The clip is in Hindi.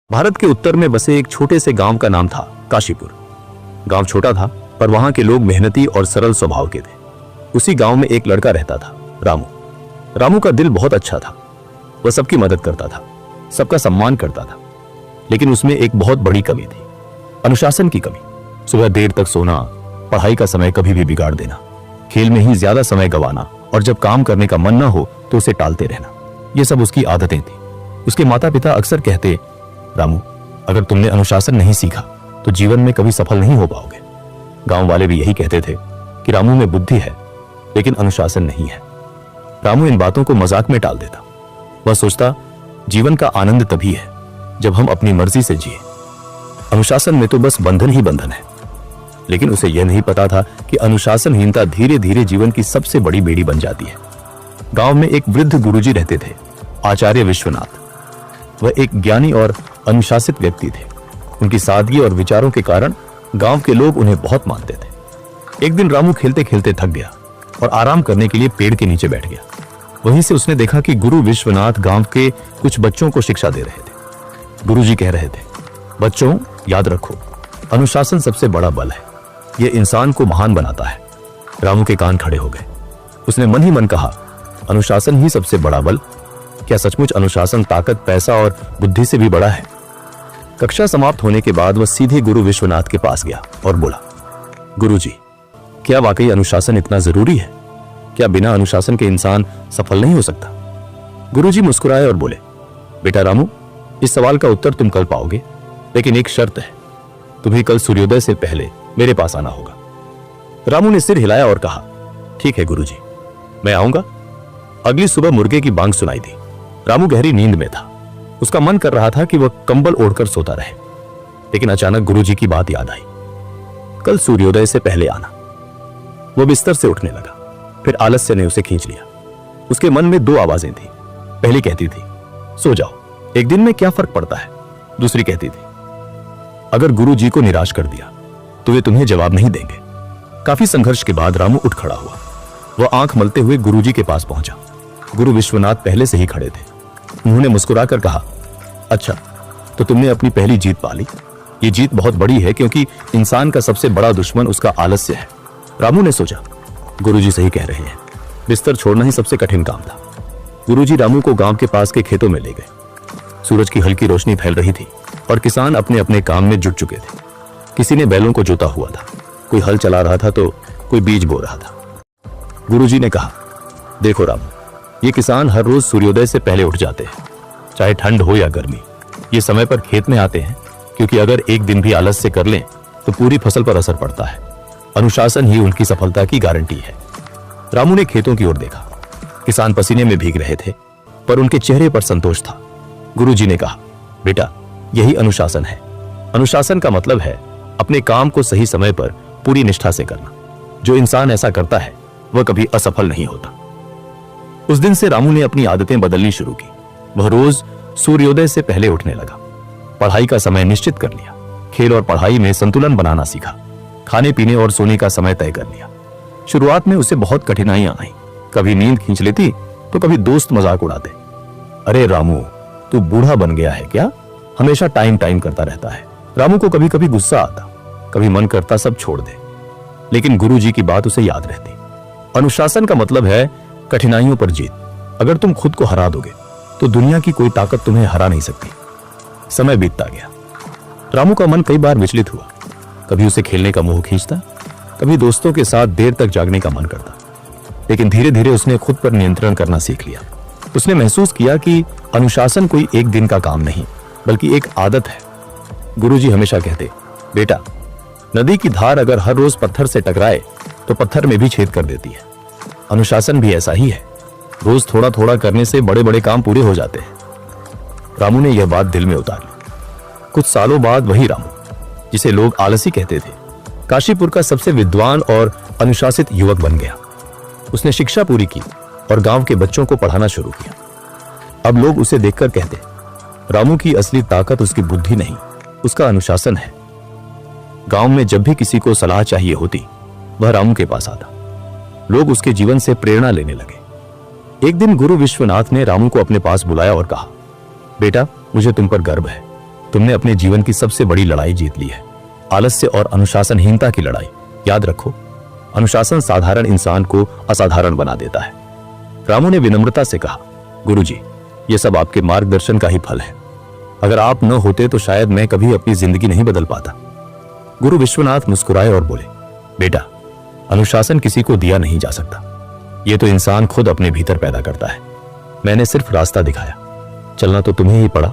भारत के उत्तर में बसे एक छोटे से गांव का नाम था काशीपुर। गांव छोटा था पर वहां के लोग मेहनती और सरल स्वभाव के थे। उसी गांव में एक लड़का रहता था, रामू। रामू का दिल बहुत अच्छा था। वह सबकी मदद करता था, सबका सम्मान करता था। लेकिन उसमें एक बहुत बड़ी कमी थी, अनुशासन की कमी। सुबह देर तक सोना, पढ़ाई का समय कभी भी बिगाड़ देना, खेल में ही ज्यादा समय गंवाना और जब काम करने का मन न हो तो उसे टालते रहना, ये सब उसकी आदतें थी। उसके माता पिता अक्सर कहते, रामू, अगर तुमने अनुशासन नहीं सीखा तो जीवन में कभी सफल नहीं हो पाओगे। गांव वाले भी यही कहते थे कि रामू में बुद्धि है लेकिन अनुशासन नहीं है। रामू इन बातों को मजाक में टाल देता। वह सोचता, जीवन का आनंद तभी है जब हम अपनी मर्जी से जिए। अनुशासन में तो बस बंधन ही बंधन है। लेकिन उसे यह नहीं पता था कि अनुशासनहीनता धीरे धीरे जीवन की सबसे बड़ी बेड़ी बन जाती है। गांव में एक वृद्ध गुरुजी रहते थे, आचार्य विश्वनाथ। वह एक ज्ञानी और अनुशासित व्यक्ति थे। उनकी सादगी और विचारों के कारण गांव के लोग उन्हें बहुत मानते थे। एक दिन रामू खेलते खेलते थक गया और आराम करने के लिए पेड़ के नीचे बैठ गया। वहीं से उसने देखा कि गुरु विश्वनाथ गांव के कुछ बच्चों को शिक्षा दे रहे थे। गुरुजी कह रहे थे, बच्चों, याद रखो, अनुशासन सबसे बड़ा बल है। यह इंसान को महान बनाता है। रामू के कान खड़े हो गए। उसने मन ही मन कहा, अनुशासन ही सबसे बड़ा बल? क्या सचमुच अनुशासन ताकत, पैसा और बुद्धि से भी बड़ा है? कक्षा समाप्त होने के बाद वह सीधे गुरु विश्वनाथ के पास गया और बोला, गुरुजी, क्या वाकई अनुशासन इतना जरूरी है? क्या बिना अनुशासन के इंसान सफल नहीं हो सकता? गुरुजी मुस्कुराए और बोले, बेटा रामू, इस सवाल का उत्तर तुम कल पाओगे, लेकिन एक शर्त है, तुम्हें कल सूर्योदय से पहले मेरे पास आना होगा। रामू ने सिर हिलाया और कहा, ठीक है गुरुजी, मैं आऊंगा। अगली सुबह मुर्गे की बांग सुनाई दी। रामू गहरी नींद में था। उसका मन कर रहा था कि वह कंबल ओढ़कर सोता रहे, लेकिन अचानक गुरुजी की बात याद आई, कल सूर्योदय से पहले आना। वह बिस्तर से उठने लगा, फिर आलस्य ने उसे खींच लिया। उसके मन में दो आवाजें थी। पहली कहती थी, सो जाओ, एक दिन में क्या फर्क पड़ता है। दूसरी कहती थी, अगर गुरुजी को निराश कर दिया तो वे तुम्हें जवाब नहीं देंगे। काफी संघर्ष के बाद रामू उठ खड़ा हुआ। वह आंख मलते हुए गुरुजी के पास पहुंचा। गुरु विश्वनाथ पहले से ही खड़े थे। उन्होंने मुस्कुराकर कहा, अच्छा, तो तुमने अपनी पहली जीत पा ली। ये जीत बहुत बड़ी है क्योंकि इंसान का सबसे बड़ा दुश्मन उसका आलस्य है। रामू ने सोचा, गुरुजी सही कह रहे हैं, बिस्तर छोड़ना ही सबसे कठिन काम था। गुरुजी रामू को गांव के पास के खेतों में ले गए। सूरज की हल्की रोशनी फैल रही थी और किसान अपने अपने काम में जुट चुके थे। किसी ने बैलों को जोता हुआ था, कोई हल चला रहा था तो कोई बीज बो रहा था। गुरुजी ने कहा, देखो रामू, ये किसान हर रोज सूर्योदय से पहले उठ जाते हैं, चाहे ठंड हो या गर्मी। ये समय पर खेत में आते हैं क्योंकि अगर एक दिन भी आलस्य कर लें तो पूरी फसल पर असर पड़ता है। अनुशासन ही उनकी सफलता की गारंटी है। रामू ने खेतों की ओर देखा। किसान पसीने में भीग रहे थे पर उनके चेहरे पर संतोष था। गुरुजी ने कहा, बेटा, यही अनुशासन है। अनुशासन का मतलब है अपने काम को सही समय पर पूरी निष्ठा से करना। जो इंसान ऐसा करता है वह कभी असफल नहीं होता। उस दिन से रामू ने अपनी आदतें बदलनी शुरू की। वह रोज सूर्योदय से पहले उठने लगा। पढ़ाई का समय निश्चित कर लिया। खेल और पढ़ाई में संतुलन बनाना सीखा। खाने पीने और सोने का समय तय कर लिया। शुरुआत में उसे बहुत कठिनाइयां आई। कभी नींद खींच लेती तो कभी दोस्त मजाक उड़ाते, अरे रामू, तू बूढ़ा बन गया है क्या? हमेशा टाइम टाइम करता रहता है। रामू को कभी कभी गुस्सा आता, कभी मन करता सब छोड़ दे, लेकिन गुरुजी की बात उसे याद रहती। अनुशासन का मतलब है कठिनाइयों पर जीत। अगर तुम खुद को हरा दोगे तो दुनिया की कोई ताकत तुम्हें हरा नहीं सकती। समय बीतता गया। रामू का मन कई बार विचलित हुआ। कभी उसे खेलने का मोह खींचता, कभी दोस्तों के साथ देर तक जागने का मन करता। लेकिन धीरे धीरे उसने खुद पर नियंत्रण करना सीख लिया। उसने महसूस किया कि अनुशासन कोई एक दिन का काम नहीं बल्कि एक आदत है। गुरुजी हमेशा कहते, बेटा, नदी की धार अगर हर रोज पत्थर से टकराए तो पत्थर में भी छेद कर देती है। अनुशासन भी ऐसा ही है। रोज थोड़ा थोड़ा करने से बड़े बड़े काम पूरे हो जाते हैं। रामू ने यह बात दिल में उतार ली। कुछ सालों बाद वही रामू, जिसे लोग आलसी कहते थे, काशीपुर का सबसे विद्वान और अनुशासित युवक बन गया। उसने शिक्षा पूरी की और गांव के बच्चों को पढ़ाना शुरू किया। अब लोग उसे देखकर कहते, रामू की असली ताकत उसकी बुद्धि नहीं, उसका अनुशासन है। गांव में जब भी किसी को सलाह चाहिए होती, वह रामू के पास आता। लोग उसके जीवन से प्रेरणा लेने लगे। एक दिन गुरु विश्वनाथ ने रामू को अपने पास बुलाया और कहा, बेटा, मुझे तुम पर गर्व है। तुमने अपने जीवन की सबसे बड़ी लड़ाई जीत ली है, आलस्य और अनुशासनहीनता की लड़ाई। याद रखो, अनुशासन साधारण इंसान को असाधारण बना देता है। रामू ने विनम्रता से कहा, गुरुजी, ये सब आपके मार्गदर्शन का ही फल है। अगर आप न होते तो शायद मैं कभी अपनी जिंदगी नहीं बदल पाता। गुरु विश्वनाथ मुस्कुराए और बोले, बेटा, अनुशासन किसी को दिया नहीं जा सकता, ये तो इंसान खुद अपने भीतर पैदा करता है। मैंने सिर्फ रास्ता दिखाया, चलना तो तुम्हें ही पड़ा।